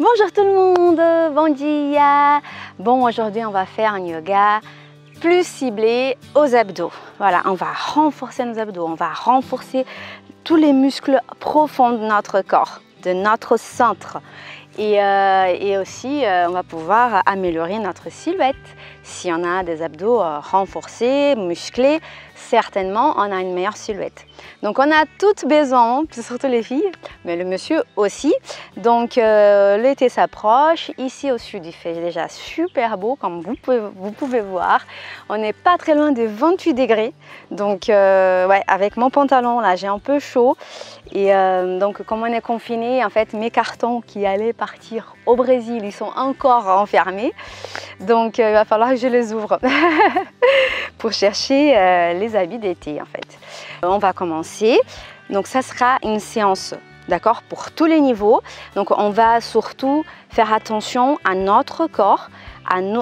Bonjour tout le monde, bon dia. Bon, aujourd'hui on va faire un yoga plus ciblé aux abdos. Voilà, on va renforcer nos abdos, on va renforcer tous les muscles profonds de notre corps, de notre centre. Et aussi, on va pouvoir améliorer notre silhouette. Si on a des abdos renforcés, musclés, certainement on a une meilleure silhouette. Donc on a toutes besoin, surtout les filles, mais le monsieur aussi. Donc l'été s'approche. Ici au sud, il fait déjà super beau, comme vous pouvez voir. On n'est pas très loin des 28 degrés. Donc ouais, avec mon pantalon là, j'ai un peu chaud. Et donc comme on est confiné, en fait mes cartons qui allaient partir au Brésil, ils sont encore enfermés. Donc il va falloir que je les ouvre pour chercher les habits d'été en fait. On va commencer. Donc ça sera une séance, d'accord, pour tous les niveaux. Donc on va surtout faire attention à notre corps,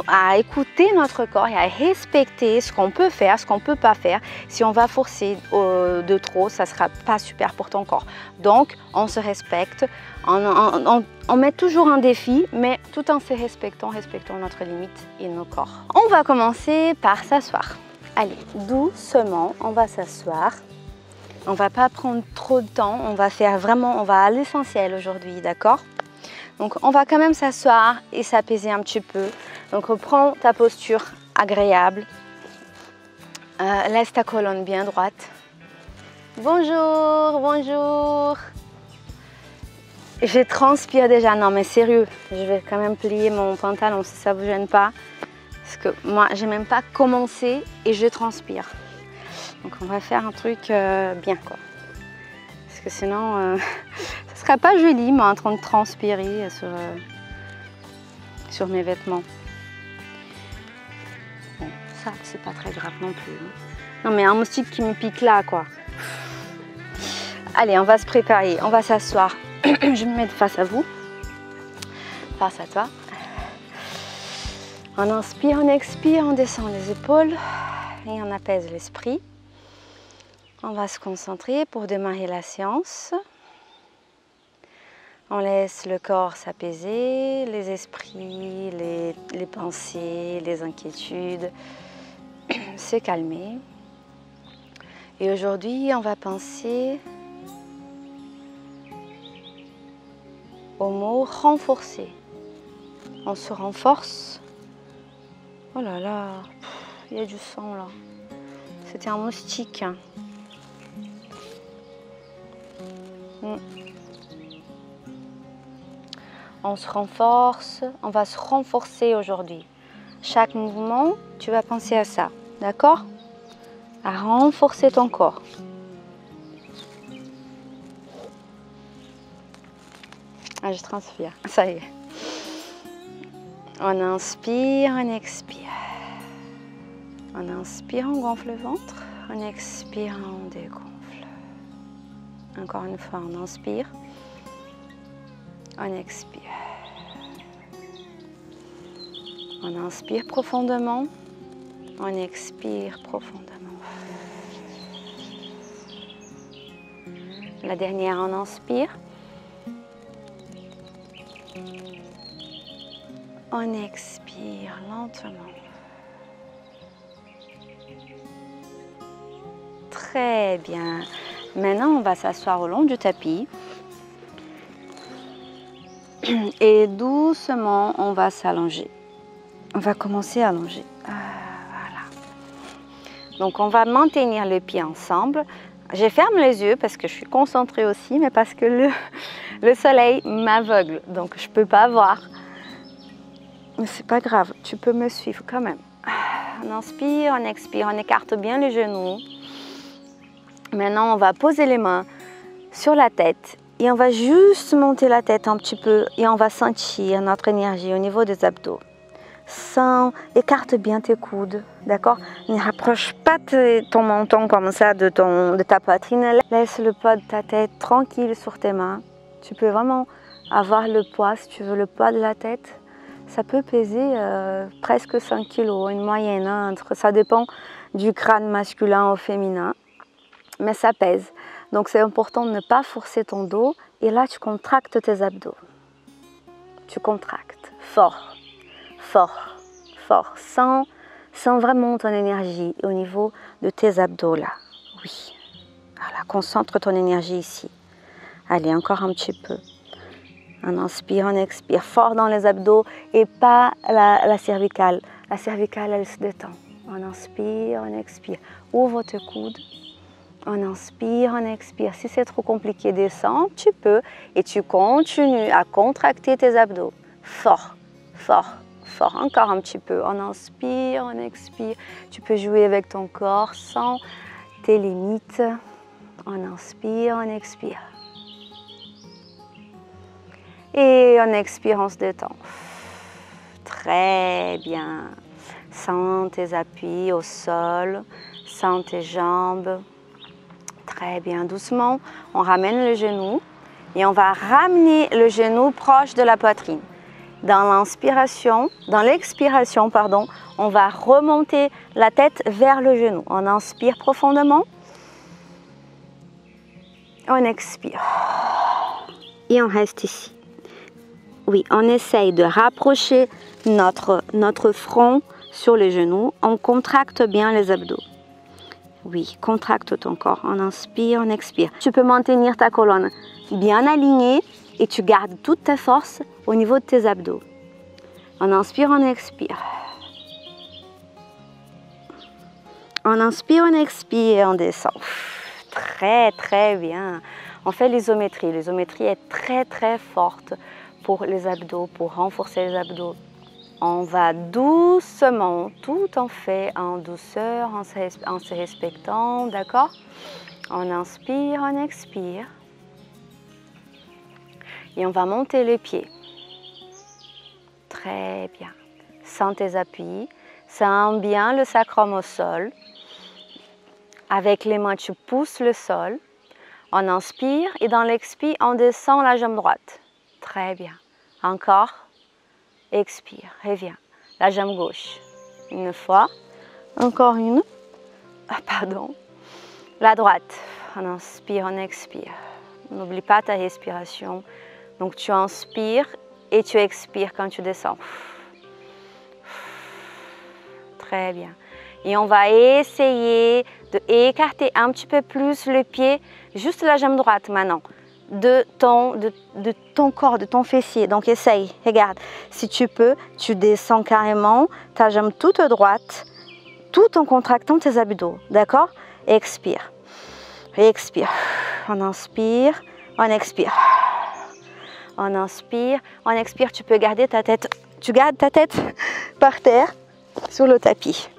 à écouter notre corps et à respecter ce qu'on peut faire, ce qu'on ne peut pas faire. Si on va forcer de trop, ça ne sera pas super pour ton corps. Donc on se respecte, on met toujours un défi, mais tout en se respectant notre limite et nos corps. On va commencer par s'asseoir. Allez, doucement, on va s'asseoir. On ne va pas prendre trop de temps, on va faire vraiment, on va à l'essentiel aujourd'hui, d'accord? Donc on va quand même s'asseoir et s'apaiser un petit peu. Donc reprends ta posture agréable. Laisse ta colonne bien droite. Bonjour, bonjour. Je transpire déjà, non mais sérieux, je vais quand même plier mon pantalon si ça ne vous gêne pas. Parce que moi, je n'ai même pas commencé et je transpire. Donc on va faire un truc bien quoi. Parce que sinon, ça ne serait pas joli moi en train de transpirer sur mes vêtements. Bon, ça c'est pas très grave non plus. Hein. Non mais un moustique qui me pique là quoi. Allez, on va se préparer, on va s'asseoir. Je vais me mettre face à vous, face à toi. On inspire, on expire, on descend les épaules et on apaise l'esprit. On va se concentrer pour démarrer la séance. On laisse le corps s'apaiser, les esprits, les pensées, les inquiétudes se calmer. Et aujourd'hui, on va penser au mot renforcer. On se renforce. Oh là là, il y a du sang là. C'était un moustique. On se renforce, on va se renforcer aujourd'hui. Chaque mouvement, tu vas penser à ça, d'accord? À renforcer ton corps. Ah, je transpire, ça y est. On inspire, on expire. On inspire, on gonfle le ventre. On expire, on dégonfle. Encore une fois, on inspire. On expire. On inspire profondément. On expire profondément. La dernière, on inspire. On expire lentement. Très bien. Maintenant, on va s'asseoir au long du tapis. Et doucement, on va s'allonger. On va commencer à allonger. Voilà. Donc, on va maintenir les pieds ensemble. Je ferme les yeux parce que je suis concentrée aussi, mais parce que le soleil m'aveugle. Donc, je ne peux pas voir. Mais c'est pas grave, tu peux me suivre quand même. On inspire, on expire, on écarte bien les genoux. Maintenant, on va poser les mains sur la tête et on va juste monter la tête un petit peu et on va sentir notre énergie au niveau des abdos. Écarte bien tes coudes, d'accord? Ne rapproche pas ton menton comme ça de ta poitrine. Laisse le poids de ta tête tranquille sur tes mains. Tu peux vraiment avoir le poids, si tu veux, le poids de la tête. Ça peut peser presque 5 kg, une moyenne, hein, ça dépend du crâne masculin au féminin, mais ça pèse. Donc c'est important de ne pas forcer ton dos et là tu contractes tes abdos. tu contractes fort, fort, fort, sens vraiment ton énergie au niveau de tes abdos là. Oui, voilà, concentre ton énergie ici. Allez, encore un petit peu. On inspire, on expire fort dans les abdos et pas la cervicale. La cervicale, elle se détend. On inspire, on expire. Ouvre tes coudes. On inspire, on expire. Si c'est trop compliqué, descends un petit peu et tu continues à contracter tes abdos. Fort, fort, fort. Encore un petit peu. On inspire, on expire. Tu peux jouer avec ton corps sans tes limites. On inspire, on expire. Et on expire, on se détend. Très bien. Sens tes appuis au sol, sens tes jambes. Très bien, doucement, on ramène le genou et on va ramener le genou proche de la poitrine. Dans l'expiration, pardon, on va remonter la tête vers le genou. On inspire profondément. On expire. Et on reste ici. Oui, on essaye de rapprocher notre front sur les genoux. On contracte bien les abdos. Oui, contracte ton corps. On inspire, on expire. Tu peux maintenir ta colonne bien alignée et tu gardes toute ta force au niveau de tes abdos. On inspire, on expire. On inspire, on expire, on descend. Très, très bien. On fait l'isométrie. L'isométrie est très, très forte pour les abdos, pour renforcer les abdos. On va doucement, tout en fait en douceur, en se respectant, d'accord? On inspire, on expire. Et on va monter les pieds. Très bien. Sens tes appuis, sens bien le sacrum au sol. Avec les mains, tu pousses le sol. On inspire et dans l'expire, on descend la jambe droite. Très bien. Encore. Expire, reviens. La jambe gauche. Une fois. Encore une. Ah, pardon. La droite. On inspire, on expire. N'oublie pas ta respiration. Donc tu inspires et tu expires quand tu descends. Très bien. Et on va essayer d'écarter un petit peu plus le pied, juste la jambe droite maintenant. De ton corps, de ton fessier. Donc essaye, regarde, si tu peux, tu descends carrément ta jambe toute droite, tout en contractant tes abdos, d'accord? Expire, expire, on inspire, on expire, on inspire, on expire, tu peux garder ta tête, tu gardes ta tête par terre sur le tapis.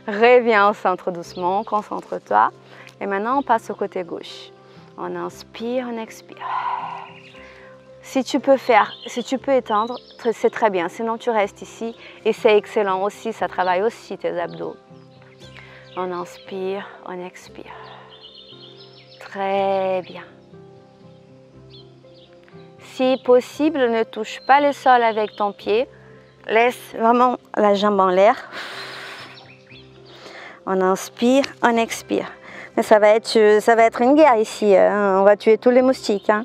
Reviens au centre doucement, concentre-toi. Et maintenant, on passe au côté gauche. On inspire, on expire. Si tu peux étendre, c'est très bien. Sinon, tu restes ici et c'est excellent aussi. Ça travaille aussi tes abdos. On inspire, on expire. Très bien. Si possible, ne touche pas le sol avec ton pied. Laisse vraiment la jambe en l'air. On inspire, on expire. Mais ça va être une guerre ici. Hein. On va tuer tous les moustiques. Hein.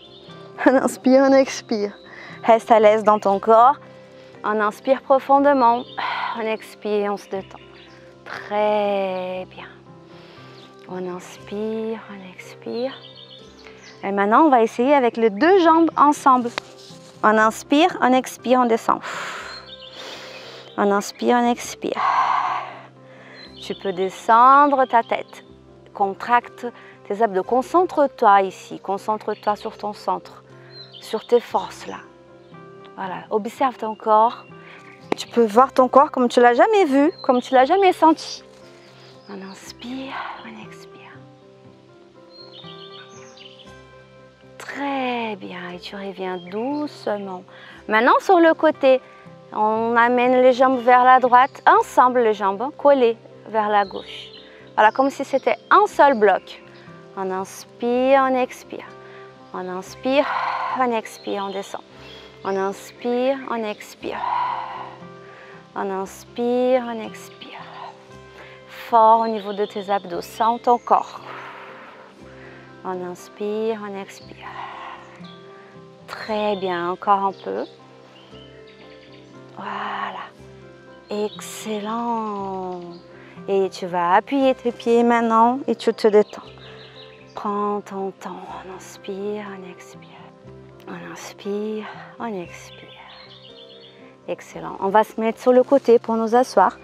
On inspire, on expire. Reste à l'aise dans ton corps. On inspire profondément. On expire, on se détend. Très bien. On inspire, on expire. Et maintenant, on va essayer avec les deux jambes ensemble. On inspire, on expire, on descend. On inspire, on expire. Tu peux descendre ta tête. Contracte tes abdos. Concentre-toi ici. Concentre-toi sur ton centre. Sur tes forces là. Voilà. Observe ton corps. Tu peux voir ton corps comme tu ne l'as jamais vu, comme tu ne l'as jamais senti. On inspire, on expire. Très bien. Et tu reviens doucement. Maintenant sur le côté. On amène les jambes vers la droite. Ensemble les jambes collées vers la gauche. Voilà, comme si c'était un seul bloc. On inspire, on expire. On inspire, on expire, on descend. On inspire, on expire. On inspire, on expire. Fort au niveau de tes abdos, sens ton corps. On inspire, on expire. Très bien, encore un peu. Voilà. Excellent. Et tu vas appuyer tes pieds maintenant et tu te détends. Prends ton temps. On inspire, on expire. On inspire, on expire. Excellent. On va se mettre sur le côté pour nous asseoir.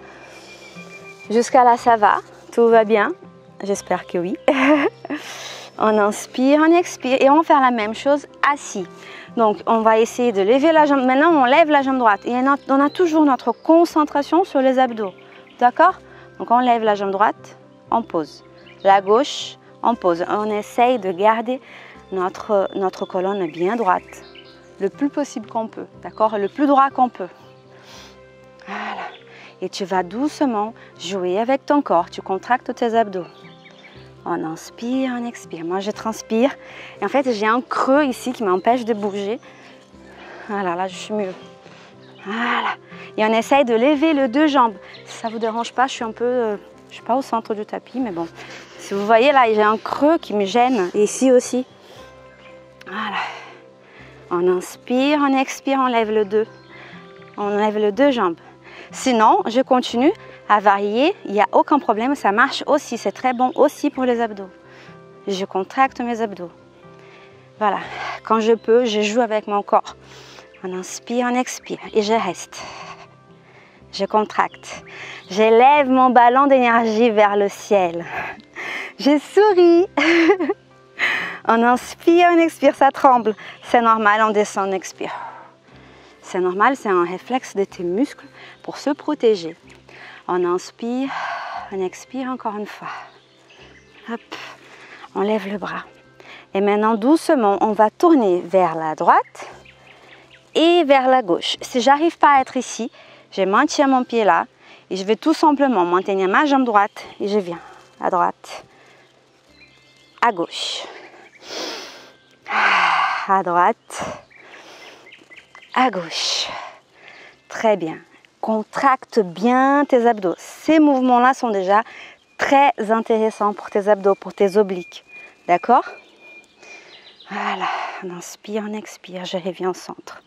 Jusqu'à là, ça va. Tout va bien. J'espère que oui. On inspire, on expire et on va faire la même chose assis. Donc, on va essayer de lever la jambe. Maintenant, on lève la jambe droite et on a toujours notre concentration sur les abdos. D'accord? Donc, on lève la jambe droite, on pose. La gauche, on pose. On essaye de garder notre colonne bien droite. Le plus possible qu'on peut. D'accord? Le plus droit qu'on peut. Voilà. Et tu vas doucement jouer avec ton corps. Tu contractes tes abdos. On inspire, on expire. Moi, je transpire. Et en fait, j'ai un creux ici qui m'empêche de bouger. Voilà, là, je suis mieux. Voilà. Et on essaye de lever les deux jambes. Si ça ne vous dérange pas, je suis un peu... je ne suis pas au centre du tapis, mais bon. Si vous voyez, là, j'ai un creux qui me gêne. Et ici aussi. Voilà. On inspire, on expire, on lève le deux. On lève les deux jambes. Sinon, je continue à varier. Il n'y a aucun problème. Ça marche aussi. C'est très bon aussi pour les abdos. Je contracte mes abdos. Voilà. Quand je peux, je joue avec mon corps. On inspire, on expire. Et je reste. Je contracte. J'élève mon ballon d'énergie vers le ciel. Je souris. On inspire, on expire. Ça tremble. C'est normal. On descend, on expire. C'est normal, c'est un réflexe de tes muscles pour se protéger. On inspire, on expire encore une fois. Hop, on lève le bras. Et maintenant, doucement, on va tourner vers la droite et vers la gauche. Si j'arrive pas à être ici, je maintiens mon pied là et je vais tout simplement maintenir ma jambe droite et je viens à droite, à gauche, à droite, à gauche. Très bien. Contracte bien tes abdos. Ces mouvements-là sont déjà très intéressants pour tes abdos, pour tes obliques. D'accord? Voilà. On inspire, on expire. Je reviens au centre.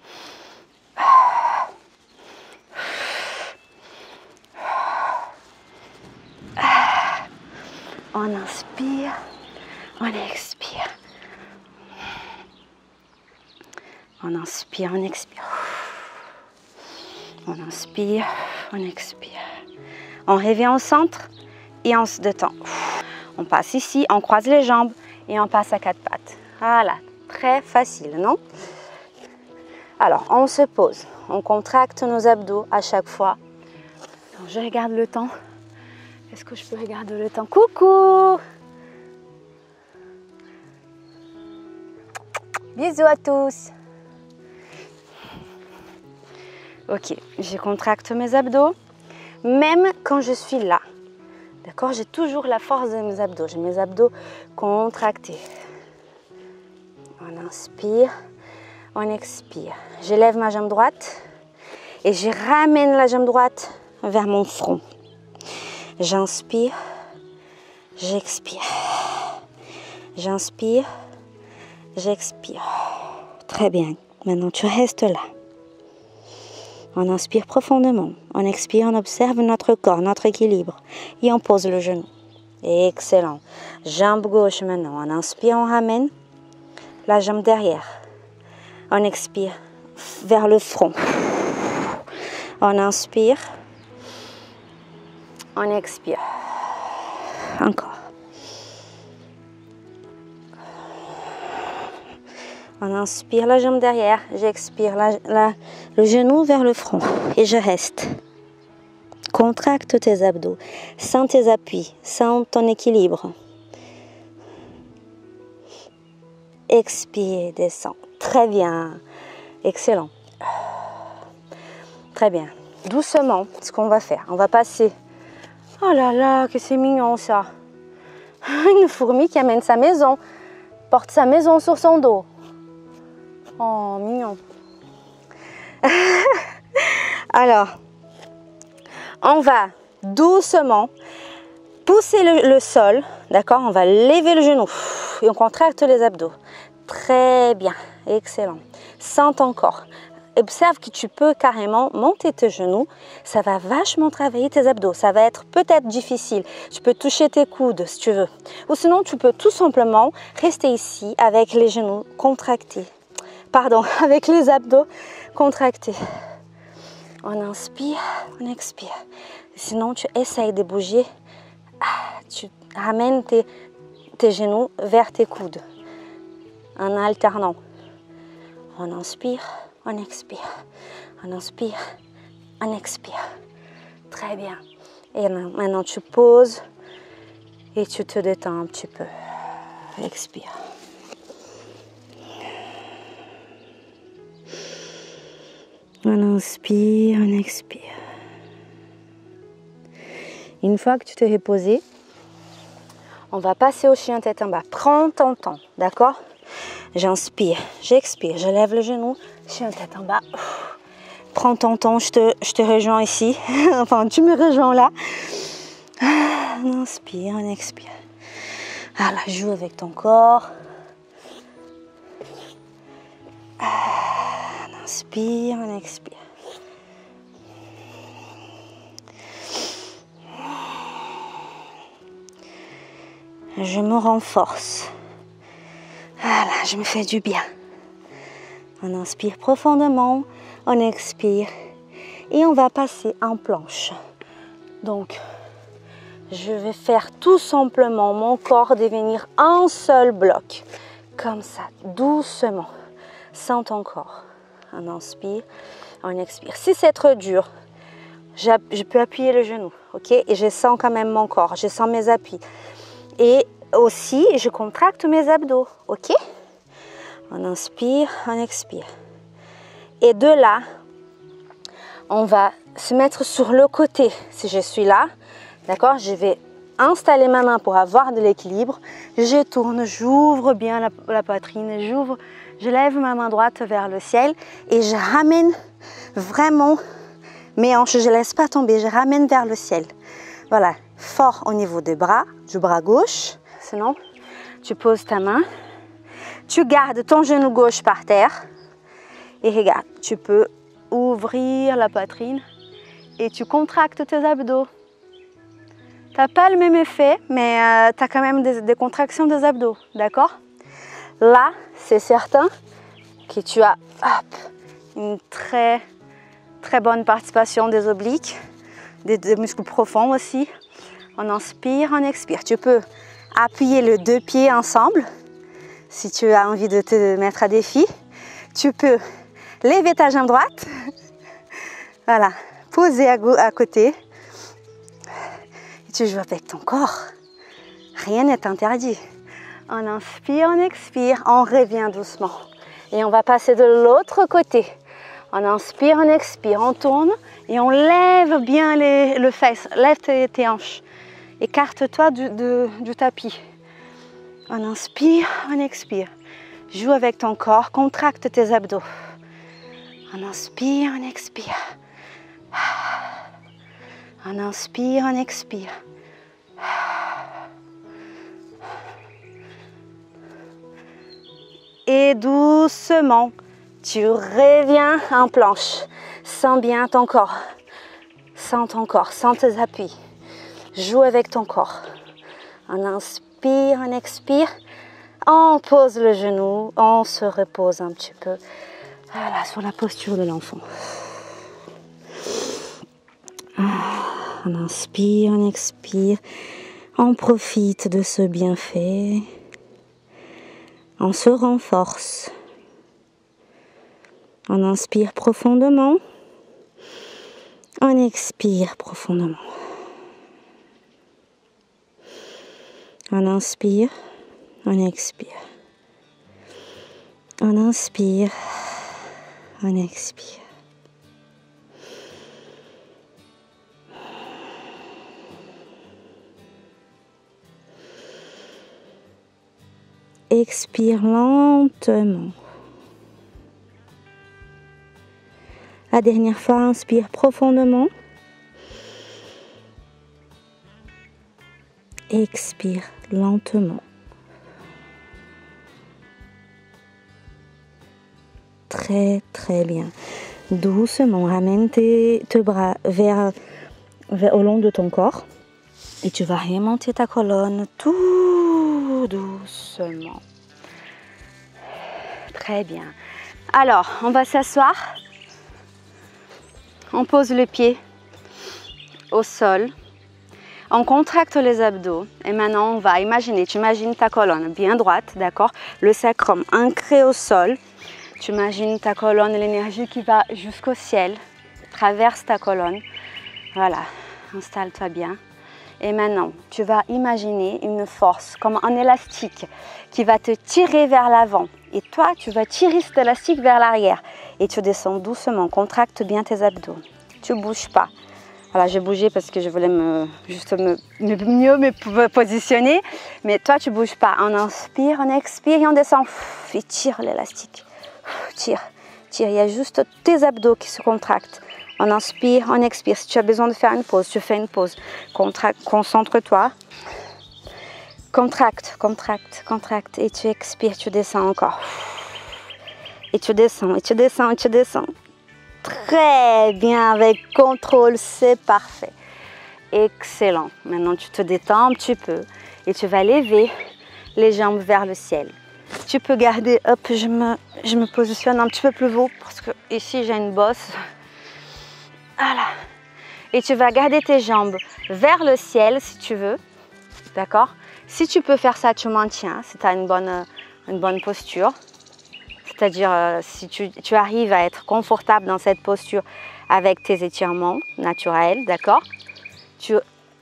On inspire, on expire. On inspire, on expire. On inspire, on expire. On revient au centre et on se détend. On passe ici, on croise les jambes et on passe à quatre pattes. Voilà, très facile, non? Alors, on se pose. On contracte nos abdos à chaque fois. Alors, je regarde le temps. Est-ce que je peux regarder le temps? Coucou! Bisous à tous! Ok, je contracte mes abdos, même quand je suis là. D'accord? J'ai toujours la force de mes abdos. J'ai mes abdos contractés. On inspire, on expire. Je lève ma jambe droite et je ramène la jambe droite vers mon front. J'inspire, j'expire. J'inspire, j'expire. Très bien. Maintenant, tu restes là. On inspire profondément. On expire, on observe notre corps, notre équilibre. Et on pose le genou. Excellent. Jambe gauche maintenant. On inspire, on ramène la jambe derrière. On expire vers le front. On inspire. On expire. Encore. On inspire la jambe derrière, j'expire le genou vers le front et je reste. Contracte tes abdos, sens tes appuis, sens ton équilibre. Expire, descends. Très bien. Excellent. Très bien. Doucement, ce qu'on va faire, on va passer. Oh là là, que c'est mignon ça. Une fourmi qui amène sa maison, porte sa maison sur son dos. Oh, mignon. Alors, on va doucement pousser le sol, d'accord? On va lever le genou et on contracte les abdos. Très Très bien, excellent. Sens ton corps. Observe que tu peux carrément monter tes genoux. Ça va vachement travailler tes abdos. Ça va être peut-être difficile. Tu peux toucher tes coudes si tu veux. Ou sinon, tu peux tout simplement rester ici avec les genoux contractés. Pardon, avec les abdos contractés. On inspire, on expire. Sinon, tu essayes de bouger. Tu ramènes tes genoux vers tes coudes. En alternant. On inspire, on expire. On inspire, on expire. Très bien. Et maintenant, tu poses et tu te détends un petit peu. Expire. On inspire, on expire. Une fois que tu t'es reposé, on va passer au chien tête en bas. Prends ton temps, d'accord? J'inspire, j'expire, je lève le genou, chien tête en bas. Prends ton temps, je te rejoins ici. Enfin, tu me rejoins là. On inspire, on expire. Voilà, joue avec ton corps. On inspire, on expire. Je me renforce. Voilà, je me fais du bien. On inspire profondément, on expire et on va passer en planche. Donc, je vais faire tout simplement mon corps devenir un seul bloc. Comme ça, doucement. Sens ton corps. On inspire, on expire. Si c'est trop dur, je peux appuyer le genou, ok? Et je sens quand même mon corps, je sens mes appuis. Et aussi, je contracte mes abdos, ok? On inspire, on expire. Et de là, on va se mettre sur le côté. Si je suis là, d'accord? Je vais installer ma main pour avoir de l'équilibre. Je tourne, j'ouvre bien la poitrine, je lève ma main droite vers le ciel et je ramène vraiment mes hanches. Je ne laisse pas tomber, je ramène vers le ciel. Voilà, fort au niveau des bras, du bras gauche. Sinon, tu poses ta main. Tu gardes ton genou gauche par terre. Et regarde, tu peux ouvrir la poitrine et tu contractes tes abdos. Tu n'as pas le même effet, mais tu as quand même des contractions des abdos, d'accord? Là, c'est certain que tu as une très, très bonne participation des obliques, des muscles profonds aussi. On inspire, on expire. Tu peux appuyer les deux pieds ensemble si tu as envie de te mettre à défi. Tu peux lever ta jambe droite. Voilà, poser à côté. Et tu joues avec ton corps. Rien n'est interdit. On inspire, on expire, on revient doucement. Et on va passer de l'autre côté. On inspire, on expire, on tourne et on lève bien le fesses. Lève tes hanches. Écarte-toi du tapis. On inspire, on expire. Joue avec ton corps, contracte tes abdos. On inspire, on expire. On inspire, on expire. Et doucement, tu reviens en planche. Sens bien ton corps. Sens ton corps, sens tes appuis. Joue avec ton corps. On inspire, on expire. On pose le genou, on se repose un petit peu. Voilà, sur la posture de l'enfant. On inspire, on expire. On profite de ce bienfait. On se renforce. On inspire profondément. On expire profondément. On inspire. On expire. On inspire. On expire. Expire lentement. La dernière fois, inspire profondément. Expire lentement. très très bien. Doucement, ramène tes bras au long de ton corps. Et tu vas remonter ta colonne tout doucement. Très bien. Alors, on va s'asseoir. On pose le pied au sol. On contracte les abdos. Et maintenant, on va imaginer, tu imagines ta colonne bien droite, d'accord? Le sacrum ancré au sol. Tu imagines ta colonne, l'énergie qui va jusqu'au ciel, traverse ta colonne. Voilà, installe-toi bien. Et maintenant, tu vas imaginer une force comme un élastique qui va te tirer vers l'avant. Et toi, tu vas tirer cet élastique vers l'arrière. Et tu descends doucement, contracte bien tes abdos. Tu ne bouges pas. Voilà, j'ai bougé parce que je voulais mieux me positionner. Mais toi, tu ne bouges pas. On inspire, on expire et on descend. Et tire l'élastique. Tire, tire. Il y a juste tes abdos qui se contractent. On inspire, on expire. Si tu as besoin de faire une pause, tu fais une pause. Concentre-toi. Contracte, contracte, contracte. Et tu expires, tu descends encore. Et tu descends, et tu descends, et tu descends. Très bien, avec contrôle, c'est parfait. Excellent. Maintenant, tu te détends un petit peu. Et tu vas lever les jambes vers le ciel. Tu peux garder, hop, je me positionne un petit peu plus haut parce que ici j'ai une bosse. Voilà. Et tu vas garder tes jambes vers le ciel si tu veux. D'accord? Si tu peux faire ça, tu maintiens. Si tu as une bonne posture. C'est-à-dire si tu arrives à être confortable dans cette posture avec tes étirements naturels. D'accord?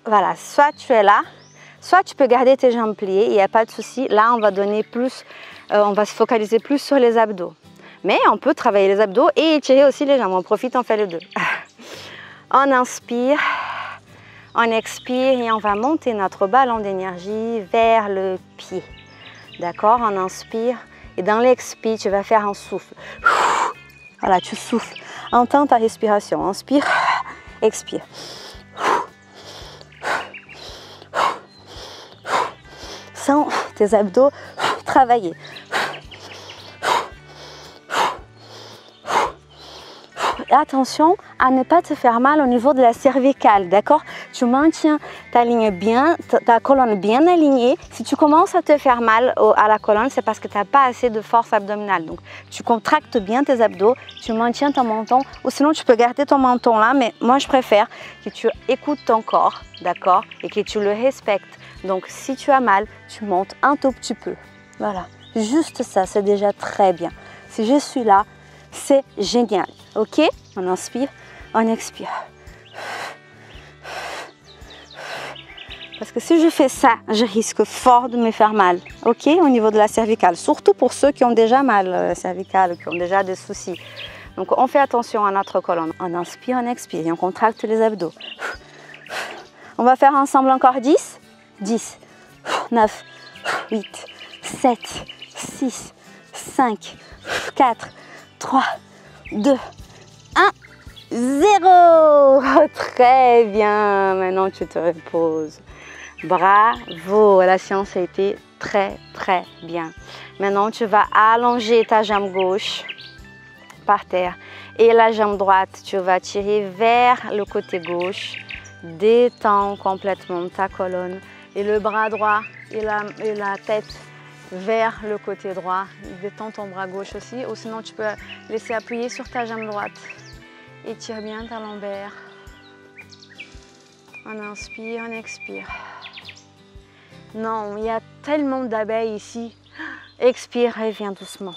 Voilà. Soit tu es là. Soit tu peux garder tes jambes pliées, il n'y a pas de souci. Là, on va donner plus, on va se focaliser plus sur les abdos. Mais on peut travailler les abdos et étirer aussi les jambes. On profite, on fait les deux. On inspire, on expire et on va monter notre ballon d'énergie vers le pied. D'accord? On inspire et dans l'expire, tu vas faire un souffle. Voilà, tu souffles. Entends ta respiration. Inspire, expire. Sens tes abdos travailler. Attention à ne pas te faire mal au niveau de la cervicale, d'accord? Tu maintiens ta ligne bien, ta colonne bien alignée. Si tu commences à te faire mal à la colonne, c'est parce que tu n'as pas assez de force abdominale. Donc, tu contractes bien tes abdos, tu maintiens ton menton, ou sinon tu peux garder ton menton là, mais moi je préfère que tu écoutes ton corps, d'accord? Et que tu le respectes. Donc, si tu as mal, tu montes un tout petit peu. Voilà, juste ça, c'est déjà très bien. Si je suis là, c'est génial. Ok? On inspire, on expire. Parce que si je fais ça, je risque fort de me faire mal. Ok? Au niveau de la cervicale. Surtout pour ceux qui ont déjà mal à la cervicale, qui ont déjà des soucis. Donc, on fait attention à notre colonne. On inspire, on expire et on contracte les abdos. On va faire ensemble encore 10. 10, 9, 8, 7, 6, 5, 4, 3, 2, 1, 0. Très bien. Maintenant, tu te reposes. Bravo. La séance a été très, très bien. Maintenant, tu vas allonger ta jambe gauche par terre et la jambe droite, tu vas tirer vers le côté gauche. Détends complètement ta colonne. Et le bras droit et la tête vers le côté droit. Détends ton bras gauche aussi. Ou sinon, tu peux laisser appuyer sur ta jambe droite. Étire bien ta lombaire. On inspire, on expire. Non, il y a tellement d'abeilles ici. Expire, reviens doucement.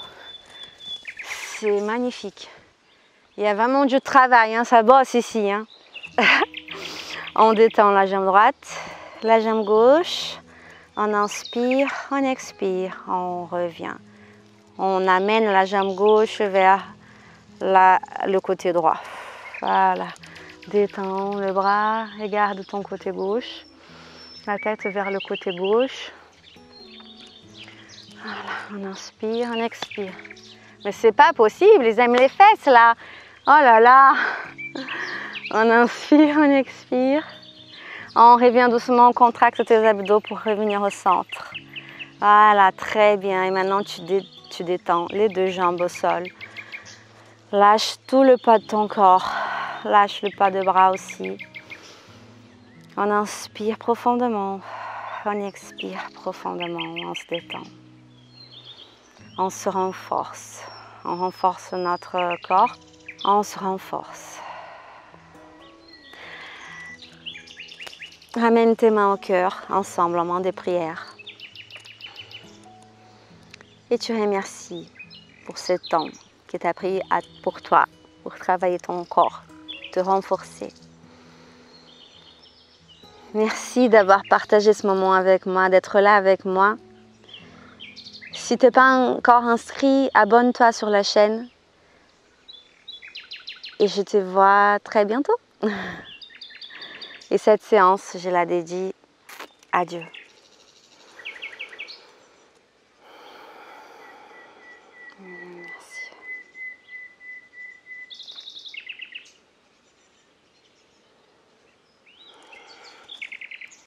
C'est magnifique. Il y a vraiment du travail, hein, ça bosse ici. Hein. On détend la jambe droite. La jambe gauche, on inspire, on expire, on revient. On amène la jambe gauche vers le côté droit. Voilà, détends le bras, regarde ton côté gauche, la tête vers le côté gauche. Voilà, on inspire, on expire. Mais c'est pas possible, ils aiment les fesses là. Oh là là. On inspire, on expire. On revient doucement, on contracte tes abdos pour revenir au centre. Voilà, très bien. Et maintenant, tu détends les deux jambes au sol. Lâche tout le poids de ton corps. Lâche le poids de bras aussi. On inspire profondément. On expire profondément. On se détend. On se renforce. On renforce notre corps. On se renforce. Ramène tes mains au cœur, ensemble, en main de prière. Et tu remercies pour ce temps que tu as pris pour toi, pour travailler ton corps, te renforcer. Merci d'avoir partagé ce moment avec moi, d'être là avec moi. Si tu n'es pas encore inscrit, abonne-toi sur la chaîne. Et je te vois très bientôt. Et cette séance, je la dédie à Dieu.